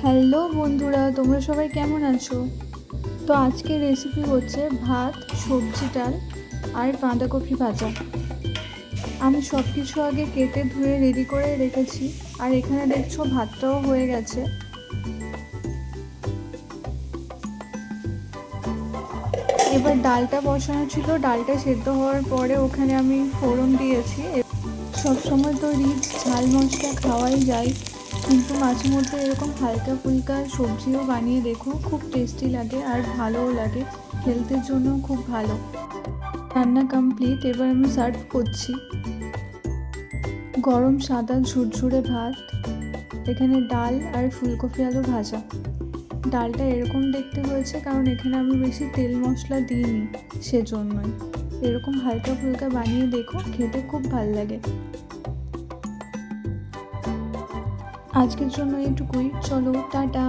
Hello বন্ধুরা, তোমরা সবাই কেমন আছো? তো আজকের রেসিপি হচ্ছে ভাত, সবজি, ডাল আর বাঁধাকপি ভাজা। আমি সব কিছু আগে কেটে ধুয়ে রেডি করে রেখেছি। আর এখানে দেখছো ভাতটাও হয়ে গেছে। এবার ডালটা বসানো ছিল, ডালটা সেদ্ধ হওয়ার পরে ওখানে আমি ফোড়ন দিয়েছি। সবসময় তো রিচ ঝাল মশলা খাওয়াই যায়, কিন্তু মাঝে মধ্যে এরকম হালকা ফুলকা সবজিও বানিয়ে দেখো, খুব টেস্টি লাগে আর ভালোও লাগে, হেলথের জন্য খুব ভালো। রান্না কমপ্লিট, এবার আমি সার্ভ করছি। গরম সাদা ঝুরঝুরে ভাত, এখানে ডাল আর ফুলকপি আলু ভাজা। ডালটা এরকম দেখতে হয়েছে কারণ এখানে আমি বেশি তেল মশলা দিইনি, সেজন্যই। এরকম হালকা ফুলকা বানিয়ে দেখো, খেতে খুব ভালো লাগে। আজকের জন্য এটুকুই, চলো টাটা।